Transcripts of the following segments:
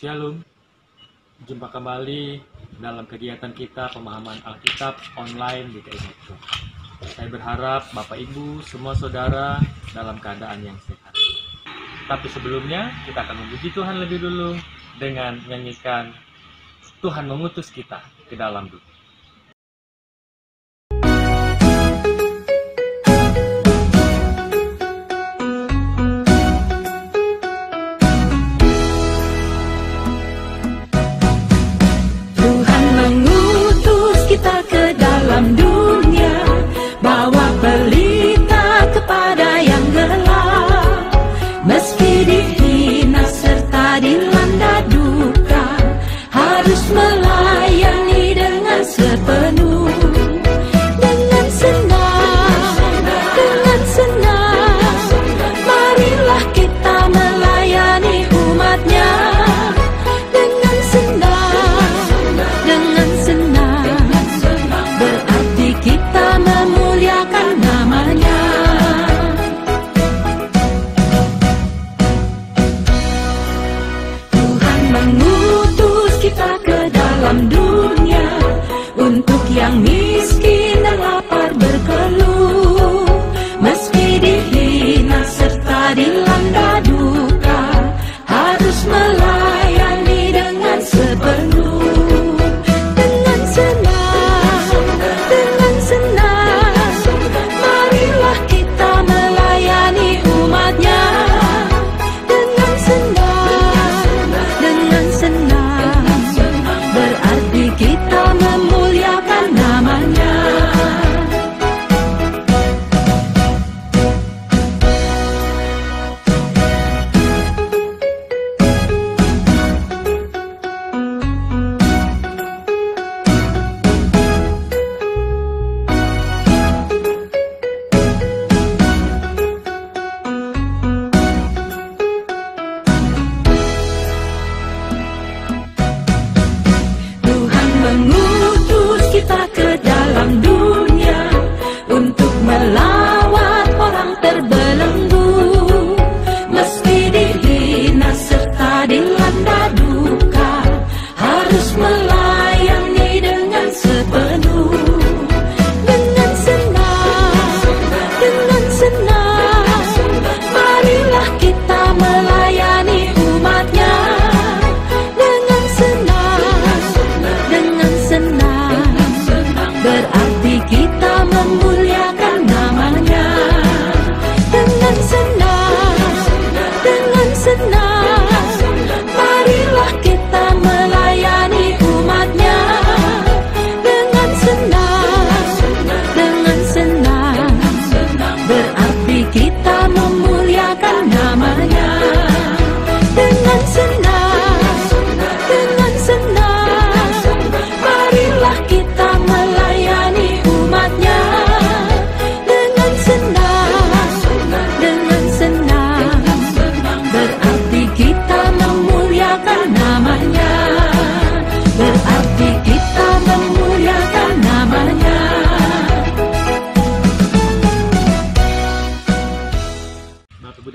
Shalom, jumpa kembali dalam kegiatan kita pemahaman Alkitab online di KINETCO. Saya berharap Bapak Ibu, semua saudara dalam keadaan yang sehat. Tapi sebelumnya kita akan memuji Tuhan lebih dulu dengan menyanyikan Tuhan mengutus kita ke dalam dunia.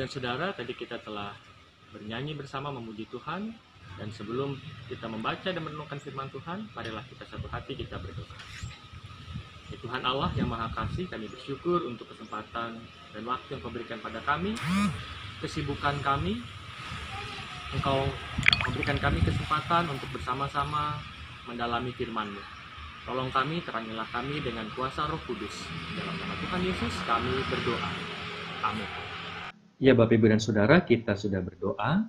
Saudara, tadi kita telah bernyanyi bersama memuji Tuhan, dan sebelum kita membaca dan merenungkan firman Tuhan, marilah kita satu hati kita berdoa. Ya Tuhan Allah yang Maha Kasih, kami bersyukur untuk kesempatan dan waktu yang Kau berikan pada kami, kesibukan kami, Engkau memberikan kami kesempatan untuk bersama-sama mendalami firman-Mu. Tolong kami, terangilah kami dengan kuasa Roh Kudus. Dalam nama Tuhan Yesus kami berdoa. Amin. Ya Bapak Ibu dan Saudara, kita sudah berdoa.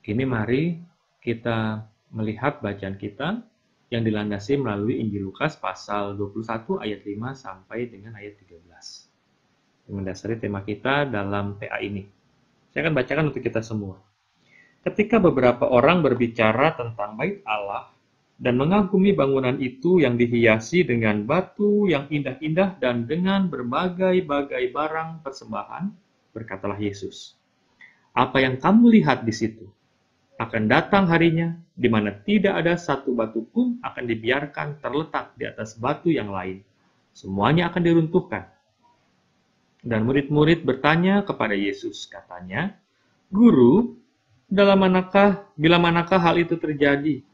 Kini mari kita melihat bacaan kita yang dilandasi melalui Injil Lukas pasal 21 ayat 5 sampai dengan ayat 13. Mendasari tema kita dalam PA ini. Saya akan bacakan untuk kita semua. Ketika beberapa orang berbicara tentang bait Allah dan mengagumi bangunan itu yang dihiasi dengan batu yang indah-indah dan dengan berbagai-bagai barang persembahan, berkatalah Yesus, "Apa yang kamu lihat di situ? Akan datang harinya di mana tidak ada satu batu pun akan dibiarkan terletak di atas batu yang lain. Semuanya akan diruntuhkan." Dan murid-murid bertanya kepada Yesus, katanya, "Guru, Bila manakah hal itu terjadi?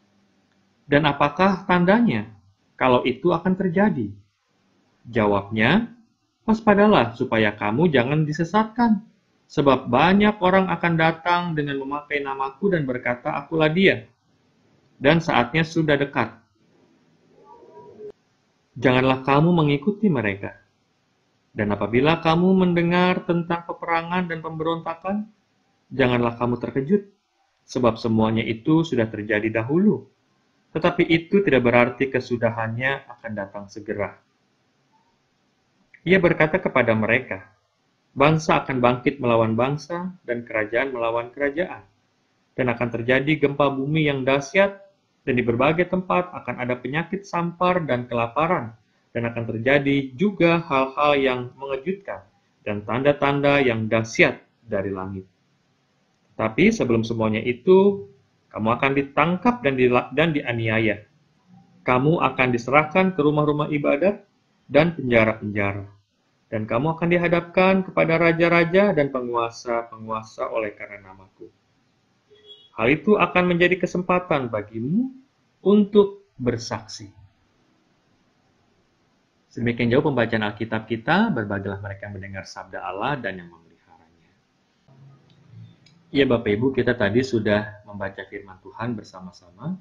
Dan apakah tandanya kalau itu akan terjadi? Jawabnya, waspadalah supaya kamu jangan disesatkan. Sebab banyak orang akan datang dengan memakai namaku dan berkata, akulah dia. Dan saatnya sudah dekat. Janganlah kamu mengikuti mereka. Dan apabila kamu mendengar tentang peperangan dan pemberontakan, janganlah kamu terkejut, sebab semuanya itu sudah terjadi dahulu. Tetapi itu tidak berarti kesudahannya akan datang segera. Ia berkata kepada mereka, bangsa akan bangkit melawan bangsa dan kerajaan melawan kerajaan. Dan akan terjadi gempa bumi yang dahsyat, dan di berbagai tempat akan ada penyakit sampar dan kelaparan, dan akan terjadi juga hal-hal yang mengejutkan dan tanda-tanda yang dahsyat dari langit. Tapi sebelum semuanya itu, kamu akan ditangkap dan dianiaya. Kamu akan diserahkan ke rumah-rumah ibadat dan penjara-penjara. Dan kamu akan dihadapkan kepada raja-raja dan penguasa-penguasa oleh karena namaku. Hal itu akan menjadi kesempatan bagimu untuk bersaksi. Sedemikian jauh pembacaan Alkitab kita, berbahagialah mereka yang mendengar sabda Allah dan yang memeliharanya. Ya Bapak Ibu, kita tadi sudah membaca firman Tuhan bersama-sama.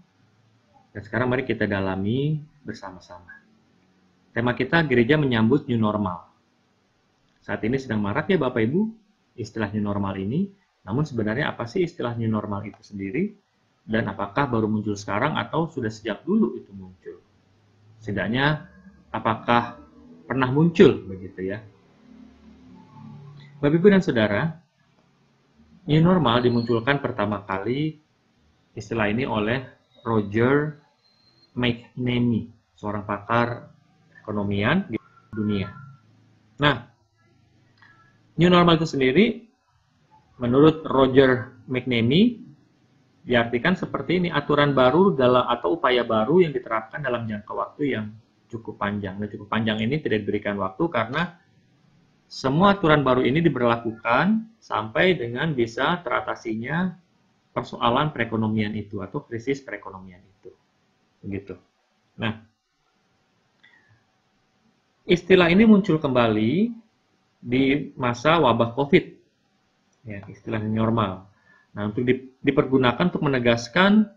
Dan sekarang mari kita dalami bersama-sama. Tema kita, gereja menyambut new normal. Saat ini sedang marak ya Bapak Ibu, istilah new normal ini. Namun sebenarnya apa sih istilah new normal itu sendiri? Dan apakah baru muncul sekarang atau sudah sejak dulu itu muncul? Setidaknya apakah pernah muncul begitu ya? Bapak Ibu dan Saudara, new normal dimunculkan pertama kali istilah ini oleh Roger McNamee, seorang pakar ekonomian di dunia. Nah, new normal itu sendiri menurut Roger McNamee diartikan seperti ini, aturan baru atau upaya baru yang diterapkan dalam jangka waktu yang cukup panjang. Dan cukup panjang ini tidak diberikan waktu karena semua aturan baru ini diberlakukan sampai dengan bisa teratasinya persoalan perekonomian itu atau krisis perekonomian itu. Begitu. Nah, istilah ini muncul kembali di masa wabah COVID. Ya, istilah new normal. Nah, untuk dipergunakan untuk menegaskan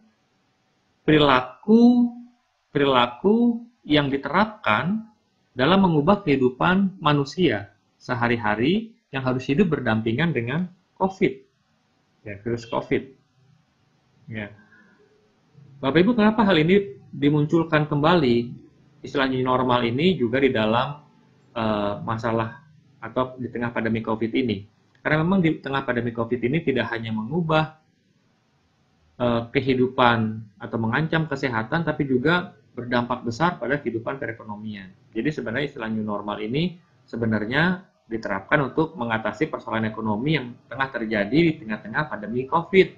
perilaku yang diterapkan dalam mengubah kehidupan manusia sehari-hari yang harus hidup berdampingan dengan COVID, ya, virus COVID. Ya. Bapak Ibu, kenapa hal ini dimunculkan kembali? Istilah new normal ini juga di dalam masalah atau di tengah pandemi COVID ini. Karena memang di tengah pandemi COVID ini tidak hanya mengubah kehidupan atau mengancam kesehatan, tapi juga berdampak besar pada kehidupan perekonomian. Jadi sebenarnya istilah new normal ini sebenarnya diterapkan untuk mengatasi persoalan ekonomi yang tengah terjadi di tengah-tengah pandemi COVID.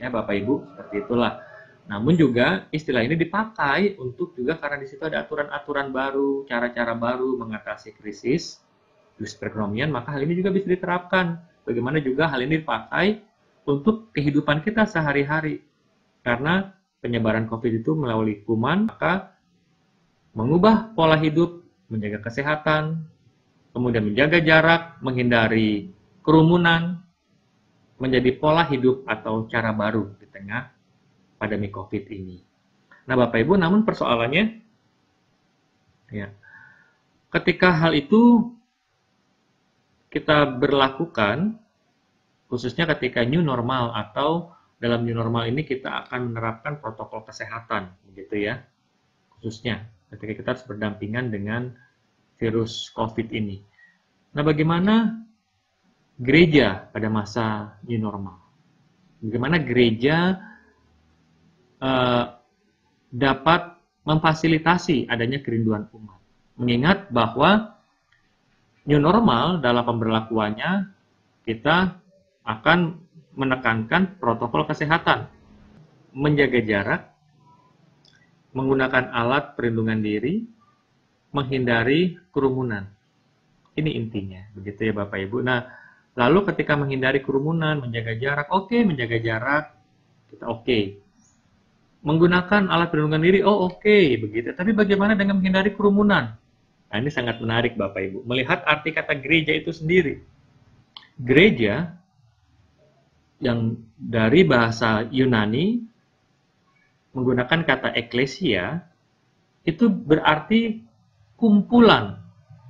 Ya Bapak Ibu, seperti itulah. Namun juga istilah ini dipakai untuk juga karena di situ ada aturan-aturan baru, cara-cara baru mengatasi krisis perekonomian, maka hal ini juga bisa diterapkan. Bagaimana juga hal ini dipakai untuk kehidupan kita sehari-hari. Karena penyebaran COVID itu melalui kuman, maka mengubah pola hidup, menjaga kesehatan, kemudian menjaga jarak, menghindari kerumunan, menjadi pola hidup atau cara baru di tengah pandemi COVID ini. Nah Bapak Ibu, namun persoalannya, ya, ketika hal itu kita berlakukan, khususnya ketika new normal atau dalam new normal ini kita akan menerapkan protokol kesehatan, begitu ya, khususnya ketika kita harus berdampingan dengan virus COVID ini. Nah, bagaimana gereja pada masa new normal? Bagaimana gereja dapat memfasilitasi adanya kerinduan umat? Mengingat bahwa new normal dalam pemberlakuannya kita akan menekankan protokol kesehatan, menjaga jarak, menggunakan alat perlindungan diri, menghindari kerumunan. Ini intinya, begitu ya Bapak Ibu. Nah, Lalu ketika menghindari kerumunan, menjaga jarak, oke, menjaga jarak, kita oke. Menggunakan alat perlindungan diri, oh oke, begitu. Tapi bagaimana dengan menghindari kerumunan? Nah, ini sangat menarik Bapak Ibu. Melihat arti kata gereja itu sendiri. Gereja yang dari bahasa Yunani menggunakan kata eklesia itu berarti kumpulan.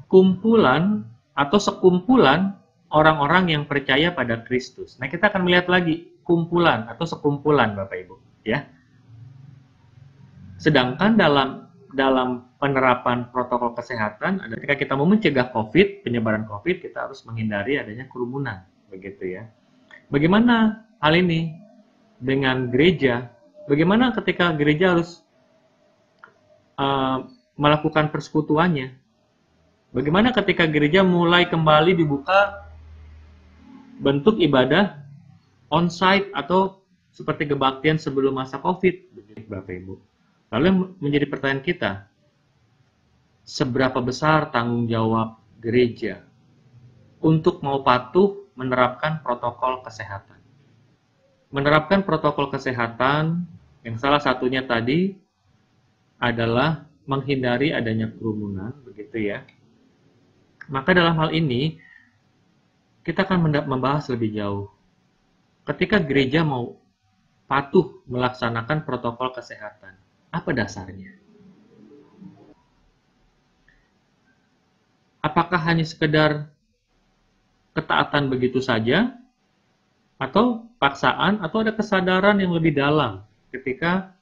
Kumpulan atau sekumpulan orang-orang yang percaya pada Kristus. Nah, kita akan melihat lagi kumpulan atau sekumpulan Bapak Ibu, ya. Sedangkan dalam penerapan protokol kesehatan, ketika kita mau mencegah COVID, penyebaran COVID, kita harus menghindari adanya kerumunan, begitu ya. Bagaimana hal ini dengan gereja? Bagaimana ketika gereja harus melakukan persekutuannya? Bagaimana ketika gereja mulai kembali dibuka bentuk ibadah on-site atau seperti kebaktian sebelum masa COVID, begitu Bapak Ibu. Lalu yang menjadi pertanyaan kita, seberapa besar tanggung jawab gereja untuk mau patuh menerapkan protokol kesehatan? Menerapkan protokol kesehatan yang salah satunya tadi adalah menghindari adanya kerumunan, begitu ya. Maka dalam hal ini kita akan membahas lebih jauh. Ketika gereja mau patuh melaksanakan protokol kesehatan, apa dasarnya? Apakah hanya sekedar ketaatan begitu saja? Atau paksaan? Atau ada kesadaran yang lebih dalam ketika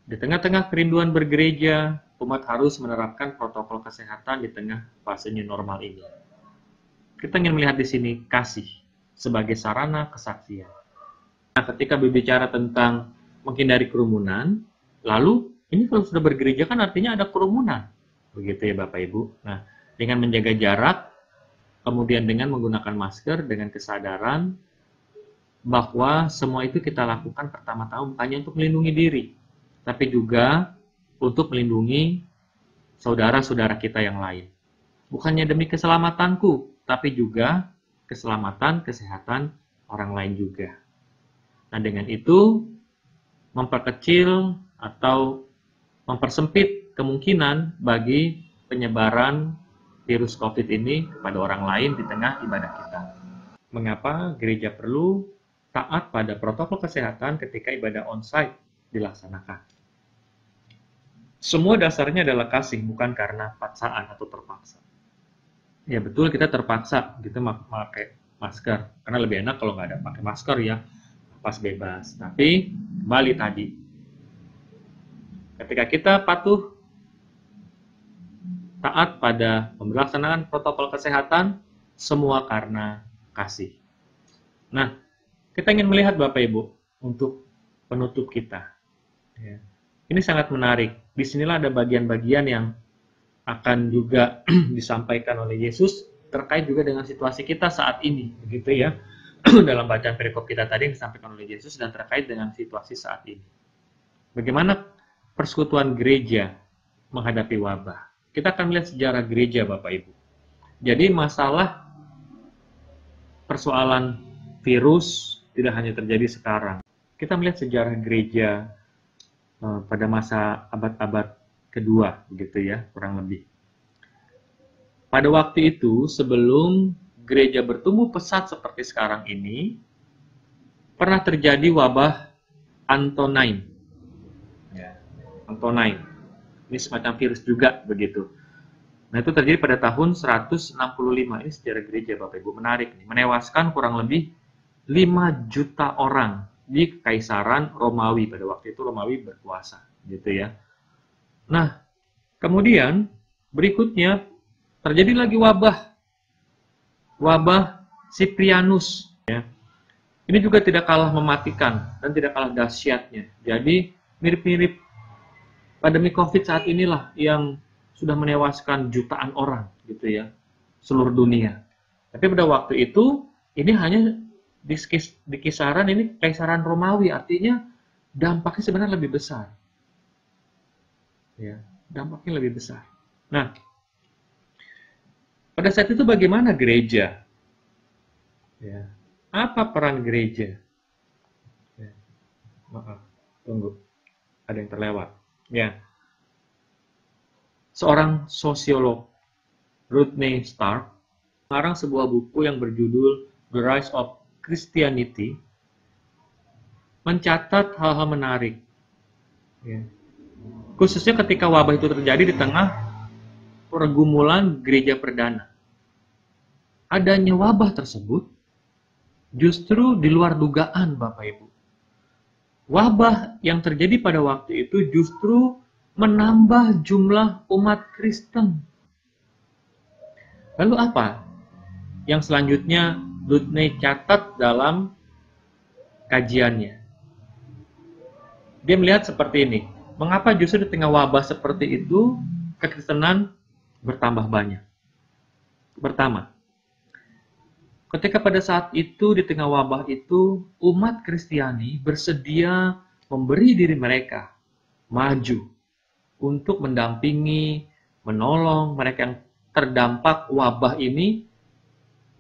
di tengah-tengah kerinduan bergereja, umat harus menerapkan protokol kesehatan di tengah fase new normal ini? Kita ingin melihat di sini kasih sebagai sarana kesaksian. Nah, ketika berbicara tentang menghindari kerumunan, lalu ini kalau sudah bergereja kan artinya ada kerumunan, begitu ya Bapak Ibu. Nah, dengan menjaga jarak, kemudian dengan menggunakan masker, dengan kesadaran bahwa semua itu kita lakukan pertama-tama bukannya untuk melindungi diri, tapi juga untuk melindungi saudara-saudara kita yang lain. Bukannya demi keselamatanku, tapi juga keselamatan, kesehatan orang lain juga. Nah, dengan itu memperkecil atau mempersempit kemungkinan bagi penyebaran virus COVID ini kepada orang lain di tengah ibadah kita. Mengapa gereja perlu taat pada protokol kesehatan ketika ibadah on-site dilaksanakan? Semua dasarnya adalah kasih, bukan karena paksaan atau terpaksa. Ya betul, kita terpaksa gitu pakai masker, karena lebih enak kalau nggak ada pakai masker ya, pas bebas. Tapi kembali tadi, ketika kita patuh taat pada pelaksanaan protokol kesehatan, semua karena kasih. Nah, kita ingin melihat Bapak Ibu untuk penutup kita. Ya. Ini sangat menarik. Disinilah ada bagian-bagian yang akan juga disampaikan oleh Yesus terkait juga dengan situasi kita saat ini, begitu ya. Dalam bacaan perikop kita tadi yang disampaikan oleh Yesus dan terkait dengan situasi saat ini. Bagaimana persekutuan gereja menghadapi wabah? Kita akan melihat sejarah gereja Bapak Ibu. Jadi masalah persoalan virus tidak hanya terjadi sekarang. Kita melihat sejarah gereja pada masa abad-abad kedua, begitu ya, kurang lebih. Pada waktu itu, sebelum gereja bertumbuh pesat seperti sekarang ini, pernah terjadi wabah Antonine. Ya, Antonine. Ini semacam virus juga, begitu. Nah, itu terjadi pada tahun 165. Ini sejarah gereja, Bapak Ibu. Menarik nih. Menewaskan kurang lebih 5 juta orang di Kaisaran Romawi. Pada waktu itu Romawi berkuasa, gitu ya. Nah, kemudian berikutnya terjadi lagi wabah Cyprianus. Ya. Ini juga tidak kalah mematikan dan tidak kalah dahsyatnya. Jadi mirip-mirip pandemi COVID saat inilah yang sudah menewaskan jutaan orang, gitu ya, seluruh dunia. Tapi pada waktu itu ini hanya di kisaran ini Kaisaran Romawi, artinya dampaknya sebenarnya lebih besar. Ya, dampaknya lebih besar. Nah, pada saat itu bagaimana gereja Ya. Apa peran gereja? Ya. Maaf, tunggu. Ada yang terlewat. Ya. Seorang sosiolog, Rodney Stark, mengarang sebuah buku yang berjudul The Rise of Christianity, mencatat hal-hal menarik. Ya. Khususnya ketika wabah itu terjadi di tengah pergumulan gereja perdana. Adanya wabah tersebut justru di luar dugaan, Bapak Ibu. Wabah yang terjadi pada waktu itu justru menambah jumlah umat Kristen. Lalu apa yang selanjutnya Rodney catat dalam kajiannya? Dia melihat seperti ini. Mengapa justru di tengah wabah seperti itu, kekristenan bertambah banyak? Pertama, ketika pada saat itu, di tengah wabah itu, umat Kristiani bersedia memberi diri mereka maju untuk mendampingi, menolong mereka yang terdampak wabah ini.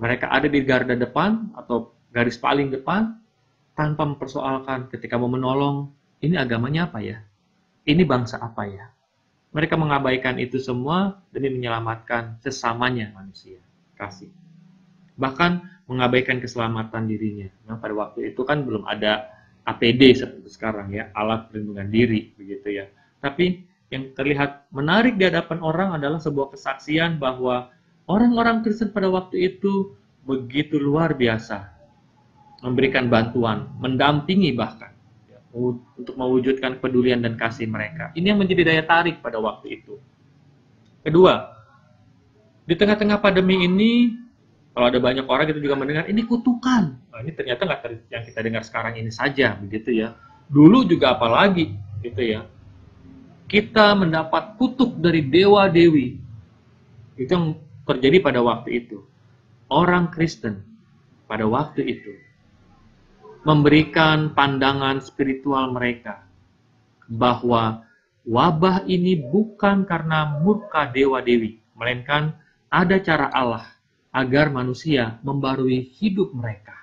Mereka ada di garda depan atau garis paling depan tanpa mempersoalkan ketika mau menolong, ini agamanya apa ya? Ini bangsa apa ya? Mereka mengabaikan itu semua demi menyelamatkan sesamanya manusia. Kasih. Bahkan mengabaikan keselamatan dirinya. Nah, pada waktu itu kan belum ada APD seperti sekarang ya, alat perlindungan diri begitu ya. Tapi yang terlihat menarik di hadapan orang adalah sebuah kesaksian bahwa orang-orang Kristen pada waktu itu begitu luar biasa memberikan bantuan, mendampingi bahkan ya, untuk mewujudkan kepedulian dan kasih mereka. Ini yang menjadi daya tarik pada waktu itu. Kedua, di tengah-tengah pandemi ini, kalau ada banyak orang kita juga mendengar ini kutukan. Nah, ini ternyata nggak yang kita dengar sekarang ini saja, begitu ya. Dulu juga apalagi, gitu ya. Kita mendapat kutuk dari dewa-dewi. Itu yang terjadi pada waktu itu. Orang Kristen pada waktu itu memberikan pandangan spiritual mereka bahwa wabah ini bukan karena murka dewa-dewi, melainkan ada cara Allah agar manusia membarui hidup mereka.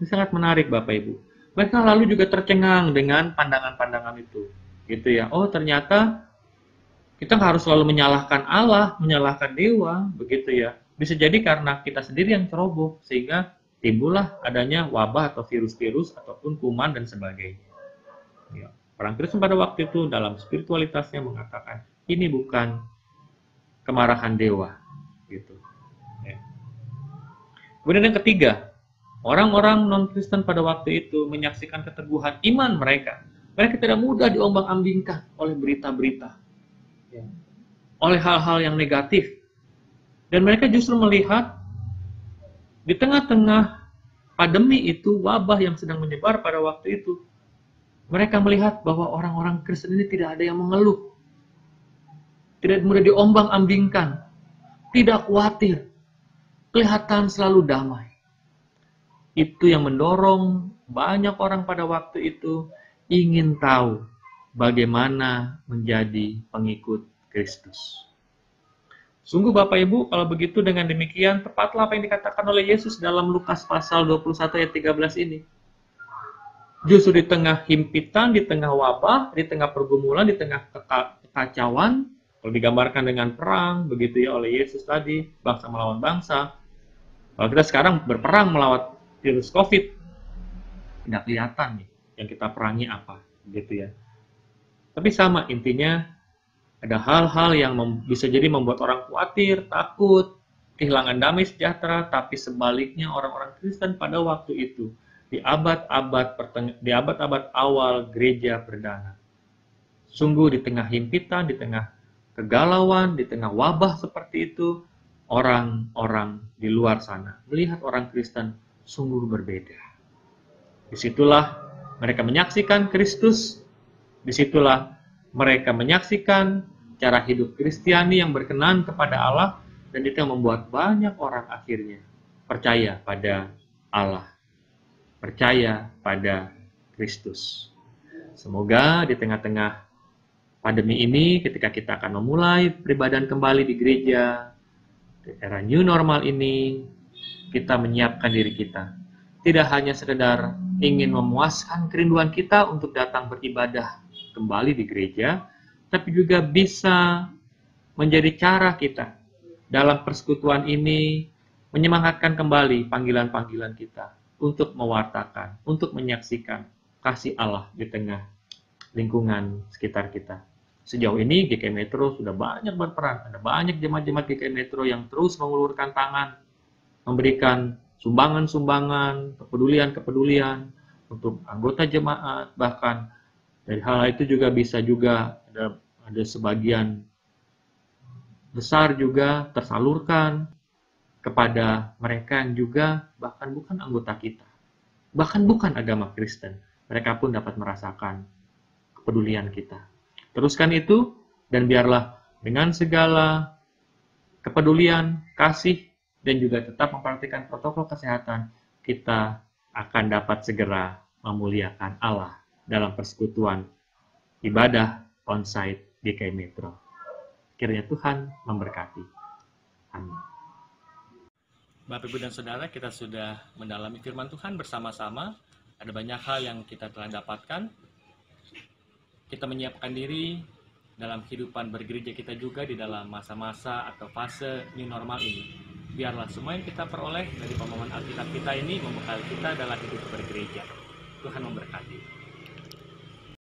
Ini sangat menarik Bapak Ibu. Mereka lalu juga tercengang dengan pandangan-pandangan itu. Gitu ya. Oh, ternyata kita nggak harus selalu menyalahkan Allah, menyalahkan dewa, begitu ya. Bisa jadi karena kita sendiri yang ceroboh, sehingga timbullah adanya wabah atau virus-virus ataupun kuman dan sebagainya. Ya. Orang Kristen pada waktu itu dalam spiritualitasnya mengatakan ini bukan kemarahan dewa, gitu. Ya. Kemudian yang ketiga, orang-orang non-Kristen pada waktu itu menyaksikan keteguhan iman mereka. Mereka tidak mudah diombang-ambingkan oleh berita-berita, ya, oleh hal-hal yang negatif. Dan mereka justru melihat di tengah-tengah pandemi itu, wabah yang sedang menyebar pada waktu itu, mereka melihat bahwa orang-orang Kristen ini tidak ada yang mengeluh, tidak mudah diombang-ambingkan, tidak khawatir, kelihatan selalu damai. Itu yang mendorong banyak orang pada waktu itu ingin tahu bagaimana menjadi pengikut Kristus. Sungguh Bapak Ibu, kalau begitu dengan demikian, tepatlah apa yang dikatakan oleh Yesus dalam Lukas pasal 21 ayat 13 ini. Justru di tengah himpitan, di tengah wabah, di tengah pergumulan, di tengah kekacauan, kalau digambarkan dengan perang, begitu ya oleh Yesus tadi, bangsa melawan bangsa. Kalau kita sekarang berperang melawan virus COVID, tidak kelihatan nih yang kita perangi apa, gitu ya. Tapi sama intinya, ada hal-hal yang bisa jadi membuat orang khawatir, takut, kehilangan damai sejahtera, tapi sebaliknya orang-orang Kristen pada waktu itu, di abad-abad awal gereja perdana, sungguh di tengah himpitan, di tengah kegalauan, di tengah wabah seperti itu, orang-orang di luar sana melihat orang Kristen sungguh berbeda. Disitulah mereka menyaksikan Kristus, disitulah mereka menyaksikan cara hidup Kristiani yang berkenan kepada Allah, dan itu yang membuat banyak orang akhirnya percaya pada Allah, percaya pada Kristus. Semoga di tengah-tengah pandemi ini, ketika kita akan memulai peribadahan kembali di gereja, di era new normal ini, kita menyiapkan diri kita. Tidak hanya sekedar ingin memuaskan kerinduan kita untuk datang beribadah kembali di gereja, tapi juga bisa menjadi cara kita dalam persekutuan ini menyemangatkan kembali panggilan-panggilan kita untuk mewartakan, untuk menyaksikan kasih Allah di tengah lingkungan sekitar kita. Sejauh ini GKI Metro sudah banyak berperan, ada banyak jemaat-jemaat GKI Metro yang terus mengulurkan tangan, memberikan sumbangan-sumbangan, kepedulian-kepedulian untuk anggota jemaat, bahkan dari hal itu juga bisa juga ada sebagian besar juga tersalurkan kepada mereka yang juga bahkan bukan anggota kita, bahkan bukan agama Kristen. Mereka pun dapat merasakan kepedulian kita. Teruskan itu, dan biarlah dengan segala kepedulian, kasih, dan juga tetap memperhatikan protokol kesehatan, kita akan dapat segera memuliakan Allah dalam persekutuan ibadah onsite GKI Metro. Kiranya Tuhan memberkati. Amin. Bapak, Ibu, dan Saudara, kita sudah mendalami firman Tuhan bersama-sama. Ada banyak hal yang kita telah dapatkan. Kita menyiapkan diri dalam kehidupan bergereja kita juga di dalam masa-masa atau fase new normal ini. Biarlah semua yang kita peroleh dari pemahaman Alkitab kita ini membekali kita dalam hidup bergereja. Tuhan memberkati.